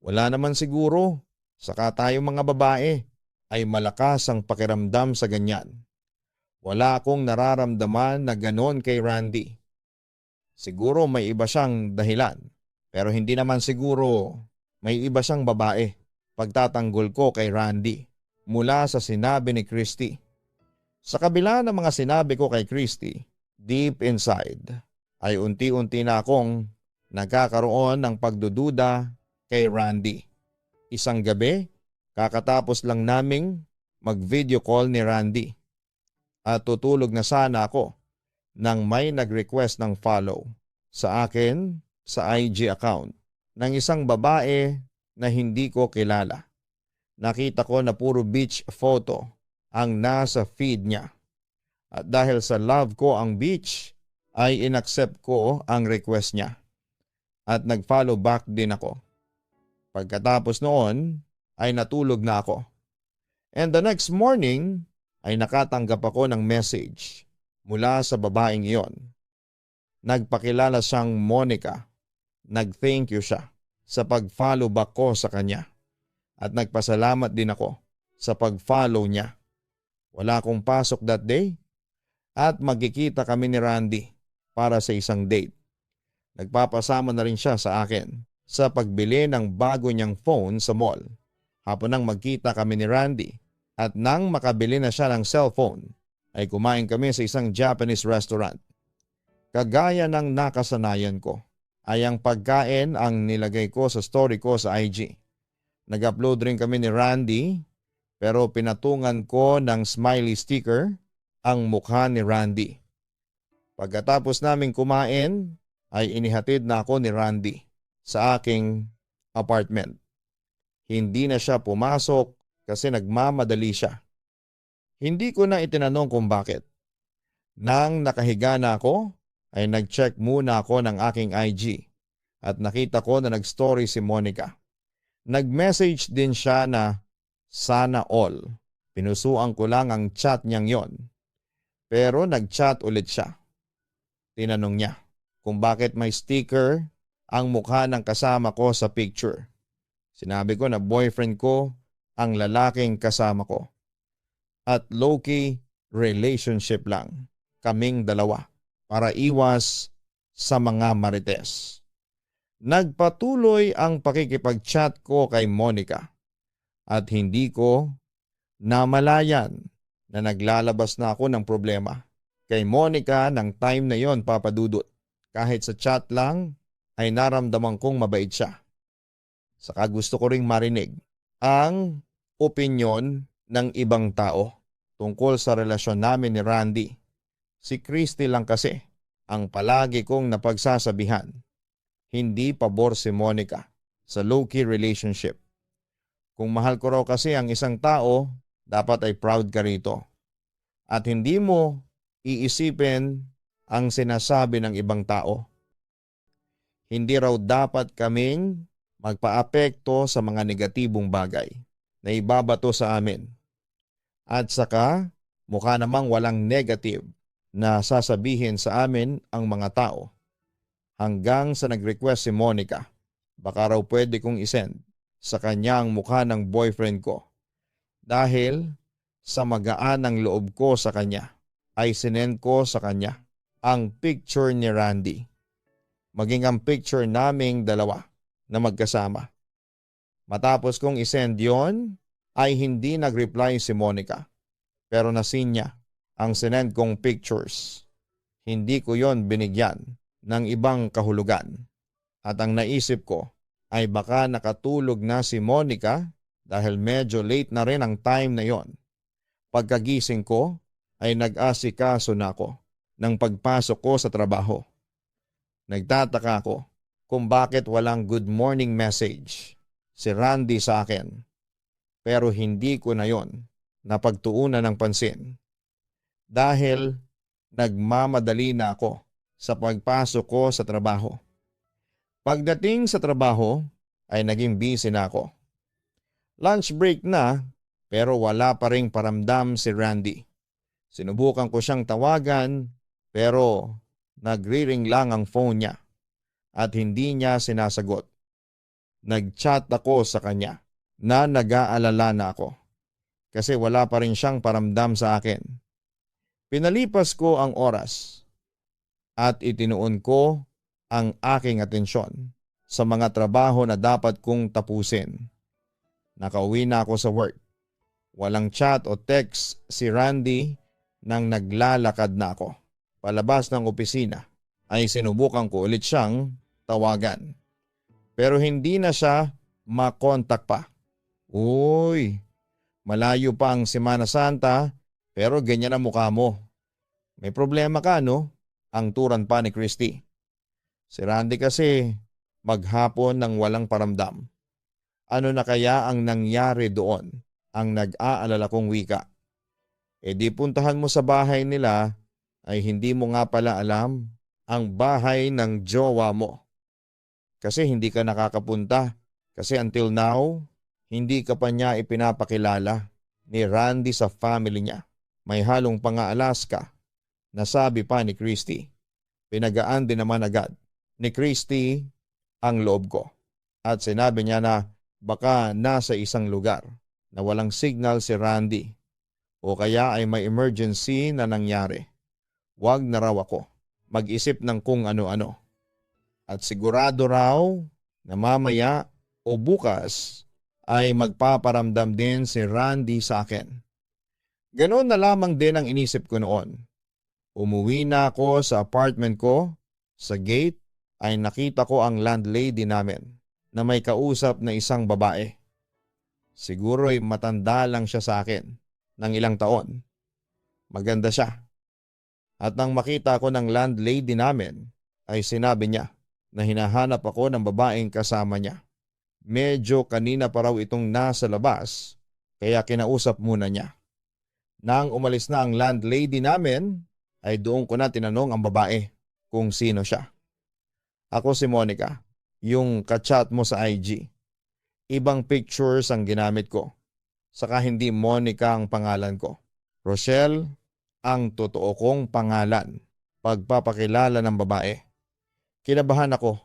Wala naman siguro, saka tayong mga babae ay malakas ang pakiramdam sa ganyan. Wala akong nararamdaman na ganon kay Randy. Siguro may iba siyang dahilan, pero hindi naman siguro may iba siyang babae. Pagtatanggol ko kay Randy mula sa sinabi ni Christy. Sa kabila ng mga sinabi ko kay Christy, deep inside ay unti-unti na akong nagkakaroon ng pagdududa kay Randy. Isang gabi, kakatapos lang naming mag-video call ni Randy at tutulog na sana ako nang may nag-request ng follow sa akin sa IG account ng isang babae na hindi ko kilala. Nakita ko na puro beach photo ang nasa feed niya. At dahil sa love ko ang beach, ay inaccept ko ang request niya. At nag-follow back din ako. Pagkatapos noon, ay natulog na ako. And the next morning, ay nakatanggap ako ng message mula sa babaeng iyon. Nagpakilala siyang Monica. Nag-thank you siya sa pag-follow back ko sa kanya. At nagpasalamat din ako sa pag-follow niya. Wala akong pasok that day at magkikita kami ni Randy para sa isang date. Nagpapasama na rin siya sa akin sa pagbili ng bago niyang phone sa mall. Hapon nang magkita kami ni Randy at nang makabili na siya ng cellphone ay kumain kami sa isang Japanese restaurant. Kagaya ng nakasanayan ko ay ang pagkain ang nilagay ko sa story ko sa IG. Nag-upload rin kami ni Randy pero pinatungan ko ng smiley sticker ang mukha ni Randy. Pagkatapos naming kumain ay inihatid na ako ni Randy sa aking apartment. Hindi na siya pumasok kasi nagmamadali siya. Hindi ko na itinanong kung bakit. Nang nakahiga na ako ay nag-check muna ako ng aking IG at nakita ko na nag-story si Monica. Nag-message din siya na sana all. Pinusuan ko lang ang chat niyang yon. Pero nag-chat ulit siya. Tinanong niya kung bakit may sticker ang mukha ng kasama ko sa picture. Sinabi ko na boyfriend ko ang lalaking kasama ko at low-key relationship lang kaming dalawa para iwas sa mga marites. Nagpatuloy ang pakikipag-chat ko kay Monica at hindi ko namalayan na naglalabas na ako ng problema kay Monica ng time na yon, Papa Dudut. Kahit sa chat lang ay naramdaman kong mabait siya. Saka gusto ko ring marinig ang opinyon ng ibang tao tungkol sa relasyon namin ni Randy. Si Christy lang kasi ang palagi kong napagsasabihan. Hindi pabor si Monica sa low-key relationship. Kung mahal ko raw kasi ang isang tao, dapat ay proud ka rito. At hindi mo iisipin ang sinasabi ng ibang tao. Hindi raw dapat kaming magpaapekto sa mga negatibong bagay na ibabato sa amin. At saka, mukha namang walang negative na sasabihin sa amin ang mga tao. Hanggang sa nag-request si Monica, baka raw pwede kong isend sa kanya ang mukha ng boyfriend ko. Dahil sa magaan ng loob ko sa kanya, ay sinend ko sa kanya ang picture ni Randy. Maging ang picture naming dalawa na magkasama. Matapos kong isend yon, ay hindi nag-reply si Monica. Pero nasin niya ang sinend kong pictures. Hindi ko yon binigyan ng ibang kahulugan. At ang naisip ko ay baka nakatulog na si Monica dahil medyo late na rin ang time na yon. Pagkagising ko ay nag-asikaso na ako ng pagpasok ko sa trabaho. Nagtataka ako kung bakit walang good morning message si Randy sa akin. Pero hindi ko na yon napagtuunan ng pansin. Dahil nagmamadali na ako sa pagpasok ko sa trabaho. Pagdating sa trabaho ay naging busy na ako. Lunch break na pero wala pa ring paramdam si Randy. Sinubukan ko siyang tawagan pero nagri-ring lang ang phone niya at hindi niya sinasagot. Nag-chat ako sa kanya na nag-aalala na ako kasi wala pa rin siyang paramdam sa akin. Pinalipas ko ang oras at itinuon ko ang aking atensyon sa mga trabaho na dapat kong tapusin. Nakauwi na ako sa work. Walang chat o text si Randy nang naglalakad na ako. Palabas ng opisina ay sinubukan ko ulit siyang tawagan. Pero hindi na siya makontak pa. Uy, malayo pa ang Semana Santa pero ganyan ang mukha mo. May problema ka, no? Ang turan pa ni Christy. Si Randy kasi maghapon ng walang paramdam. Ano na kaya ang nangyari doon? Ang nag-aalala kong wika. E di puntahan mo sa bahay nila ay hindi mo nga pala alam ang bahay ng jowa mo. Kasi hindi ka nakakapunta. Kasi until now, hindi ka pa niya ipinapakilala ni Randy sa family niya. May halong pang-Alaska. Nasabi pa ni Christy. Pinagaan din naman agad ni Christy ang loob ko. At sinabi niya na baka nasa isang lugar na walang signal si Randy o kaya ay may emergency na nangyari. Huwag na raw ako mag-isip ng kung ano-ano. At sigurado raw na mamaya o bukas ay magpaparamdam din si Randy sa akin. Ganoon na lamang din ang inisip ko noon. Umuwi na ako sa apartment ko. Sa gate ay nakita ko ang landlady namin na may kausap na isang babae. Siguro'y matanda lang siya sa akin ng ilang taon. Maganda siya. At nang makita ko ng landlady namin ay sinabi niya na hinahanap ako ng babaeng kasama niya. Medyo kanina pa raw itong nasa labas kaya kinausap muna niya. Nang umalis na ang landlady namin ay doon ko na tinanong ang babae kung sino siya. Ako si Monica, yung kachat mo sa IG. Ibang pictures ang ginamit ko. Saka hindi Monica ang pangalan ko. Rochelle ang totoo kong pangalan. Pagpapakilala ng babae. Kinabahan ako.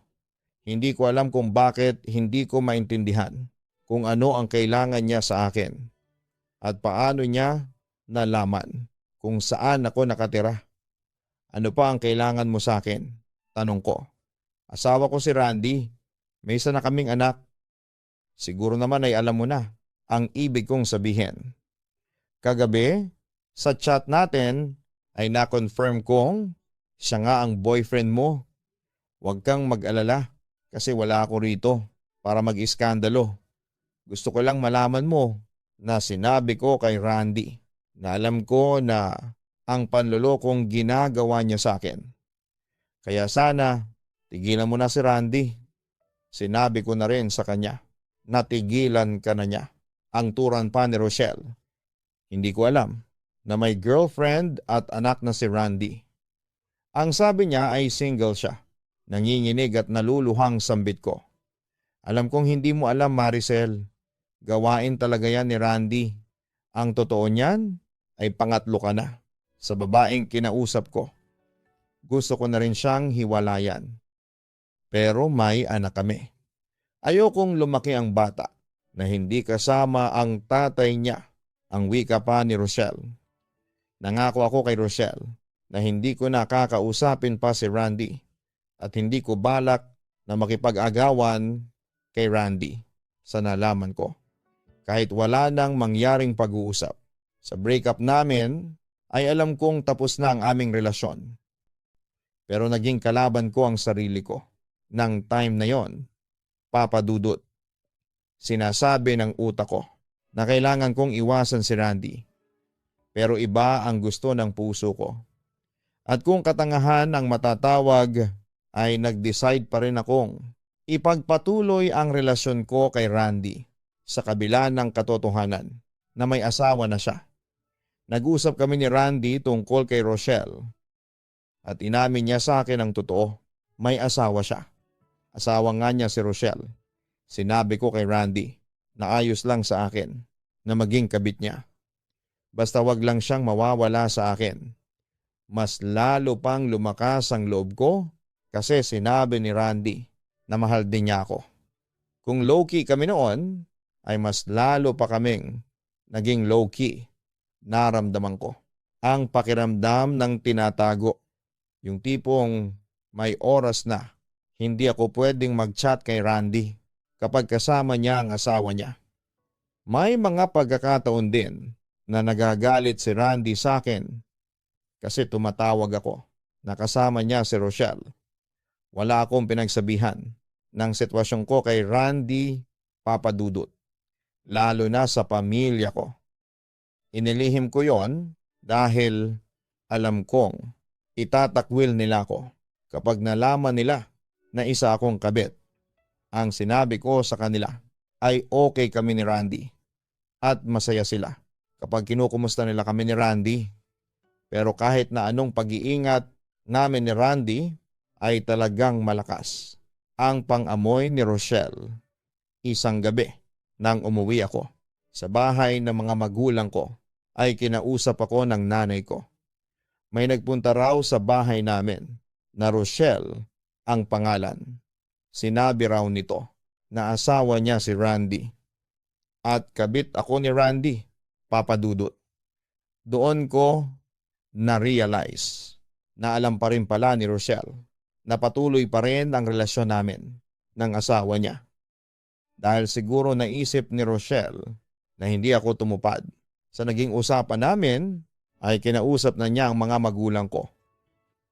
Hindi ko alam kung bakit hindi ko maintindihan kung ano ang kailangan niya sa akin at paano niya nalaman kung saan ako nakatira. Ano pa ang kailangan mo sa akin? Tanong ko. Asawa ko si Randy. May isa na kaming anak. Siguro naman ay alam mo na ang ibig kong sabihin. Kagabi, sa chat natin ay na-confirm kong siya nga ang boyfriend mo. Huwag kang mag-alala kasi wala ako rito para mag-iskandalo. Gusto ko lang malaman mo na sinabi ko kay Randy na alam ko na ang panlolokong ginagawa niya sa akin. Kaya sana tigilan mo na si Randy. Sinabi ko na rin sa kanya na tigilan ka na niya. Ang turan pa ni Rochelle. Hindi ko alam na may girlfriend at anak na si Randy. Ang sabi niya ay single siya. Nanginginig at naluluhang sambit ko. Alam kong hindi mo alam, Maricel. Gawain talaga yan ni Randy. Ang totoo niyan ay pangatlo ka na sa babaeng kinausap ko. Gusto ko na rin siyang hiwalayan. Pero may anak kami. Ayokong lumaki ang bata na hindi kasama ang tatay niya, ang wika pa ni Rochelle. Nangako ako kay Rochelle na hindi ko na kakausapin pa si Randy at hindi ko balak na makipag-agawan kay Randy sa nalaman ko. Kahit wala nang mangyaring pag-uusap. Sa breakup namin ay alam kong tapos na ang aming relasyon. Pero naging kalaban ko ang sarili ko. Nang time na yon, Papa Dudut. Sinasabi ng utak ko na kailangan kong iwasan si Randy. Pero iba ang gusto ng puso ko. At kung katangahan ang matatawag ay nag-decide pa rin akong ipagpatuloy ang relasyon ko kay Randy sa kabila ng katotohanan na may asawa na siya. Nag-usap kami ni Randy tungkol kay Rochelle at inamin niya sa akin ang totoo. May asawa siya. Asawa nga niya si Rochelle. Sinabi ko kay Randy na ayos lang sa akin na maging kabit niya. Basta wag lang siyang mawawala sa akin. Mas lalo pang lumakas ang loob ko kasi sinabi ni Randy na mahal din niya ako. Kung low-key kami noon, ay mas lalo pa kaming naging low-key. Naramdaman ko ang pakiramdam ng tinatago. Yung tipong may oras na hindi ako pwedeng mag-chat kay Randy kapag kasama niya ang asawa niya. May mga pagkakataon din na nagagalit si Randy sa akin kasi tumatawag ako na kasama niya si Rochelle. Wala akong pinagsabihan ng sitwasyon ko kay Randy, Papa Dudut. Lalo na sa pamilya ko. Inilihim ko yon dahil alam kong itatakwil nila ako kapag nalaman nila na isa akong kabit. Ang sinabi ko sa kanila ay okay kami ni Randy at masaya sila kapag kinukumusta nila kami ni Randy. Pero kahit na anong pag-iingat namin ni Randy ay talagang malakas ang pang-amoy ni Rochelle. Isang gabi nang umuwi ako sa bahay ng mga magulang ko ay kinausap ako ng nanay ko. May nagpunta raw sa bahay namin na Rochelle ang pangalan. Sinabi raw nito na asawa niya si Randy. At kabit ako ni Randy, Papa Dudut. Doon ko na-realize na alam pa rin pala ni Rochelle na patuloy pa rin ang relasyon namin ng asawa niya. Dahil siguro naisip ni Rochelle na hindi ako tumupad. Sa naging usapan namin ay kinausap na niya ang mga magulang ko.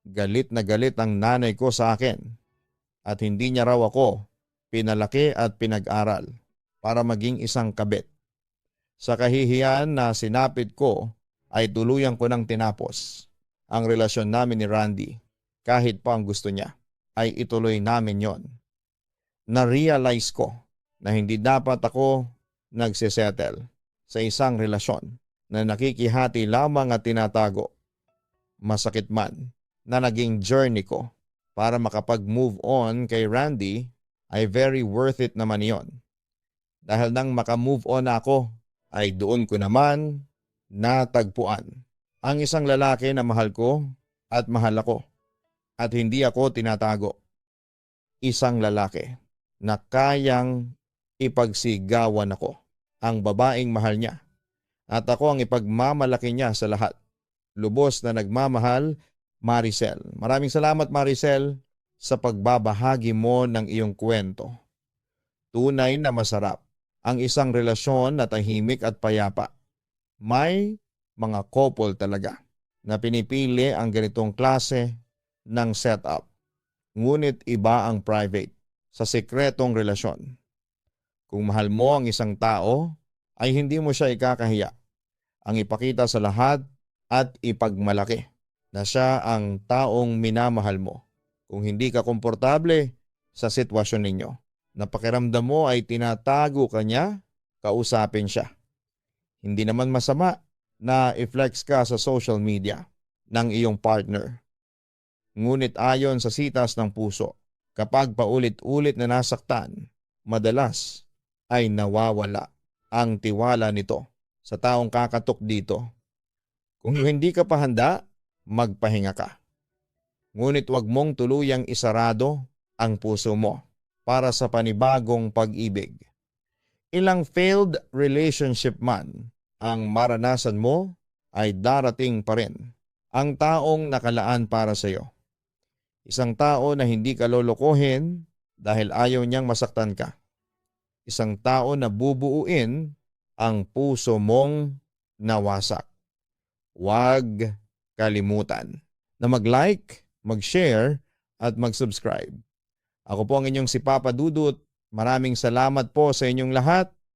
Galit na galit ang nanay ko sa akin at hindi niya raw ako pinalaki at pinag-aral para maging isang kabit. Sa kahihiyan na sinapit ko ay tuluyan ko nang tinapos ang relasyon namin ni Randy. Kahit pa ang gusto niya ay ituloy namin yon. Na-realize ko na hindi dapat ako nagsisettle sa isang relasyon na nakikihati lamang at tinatago. Masakit man na naging journey ko para makapag-move on kay Randy ay very worth it naman yon. Dahil nang makamove on ako ay doon ko naman natagpuan ang isang lalaki na mahal ko at mahal ako at hindi ako tinatago. Isang lalaki na kayang ipagsigawan ako, ang babaeng mahal niya, at ako ang ipagmamalaki niya sa lahat. Lubos na nagmamahal, Maricel. Maraming salamat, Maricel, sa pagbabahagi mo ng iyong kwento. Tunay na masarap ang isang relasyon na tahimik at payapa. May mga couple talaga na pinipili ang ganitong klase ng setup. Ngunit iba ang private, sa sekretong relasyon. Kung mahal mo ang isang tao, ay hindi mo siya ikakahiya. Ang ipakita sa lahat at ipagmalaki na siya ang taong minamahal mo. Kung hindi ka komportable sa sitwasyon ninyo, na pakiramdam mo ay tinatago ka niya, kausapin siya. Hindi naman masama na i-flex ka sa social media ng iyong partner. Ngunit ayon sa sitas ng puso, kapag paulit-ulit na nasaktan, madalas ay nawawala ang tiwala nito sa taong kakatok dito. Kung hindi ka pa handa, magpahinga ka. Ngunit huwag mong tuluyang isarado ang puso mo para sa panibagong pag-ibig. Ilang failed relationship man ang maranasan mo, ay darating pa rin ang taong nakalaan para sa iyo. Isang tao na hindi ka lolokohin dahil ayaw niyang masaktan ka. Isang tao na bubuuin ang puso mong nawasak. Huwag kalimutan na mag-like, mag-share at mag-subscribe. Ako po ang inyong si Papa Dudut. Maraming salamat po sa inyong lahat